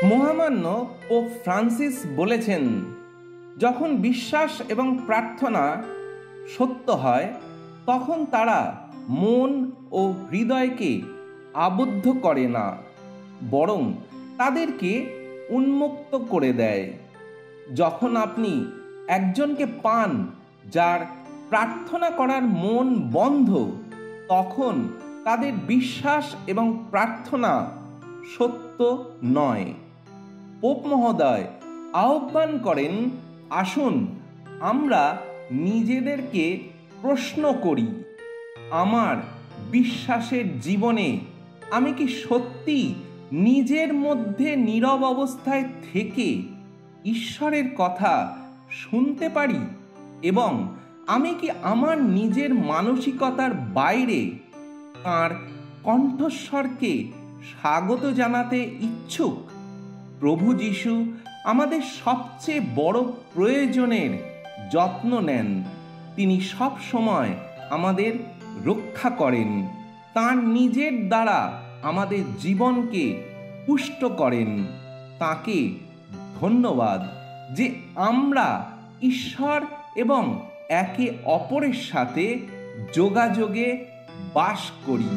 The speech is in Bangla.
মহামান্য পোপ ফ্রান্সিস বলেছেন, যখন বিশ্বাস এবং প্রার্থনা সত্য হয় তখন তারা মন ও হৃদয়কে আবদ্ধ করে না, বরং তাদেরকে উন্মুক্ত করে দেয়। যখন আপনি একজনকে পান যার প্রার্থনা করার মন বন্ধ, তখন তাদের বিশ্বাস এবং প্রার্থনা সত্য নয়। পোপ মহোদয় আহ্বান করেন, আসুন আমরা নিজেদেরকে প্রশ্ন করি, আমার বিশ্বাসের জীবনে আমি কি সত্যি নিজের মধ্যে নীরব অবস্থায় থেকে ঈশ্বরের কথা শুনতে পারি, এবং আমি কি আমার নিজের মানসিকতার বাইরে তাঁর কণ্ঠস্বরকে স্বাগত জানাতে ইচ্ছুক? প্রভু যীশু আমাদের সবচেয়ে বড় প্রয়োজনের যত্ন নেন। তিনি সব সময় আমাদের রক্ষা করেন, তাঁর নিজের দ্বারা আমাদের জীবনকে পুষ্ট করেন। তাকে ধন্যবাদ যে আমরা ঈশ্বর এবং একে অপরের সাথে যোগাযোগে বাস করি।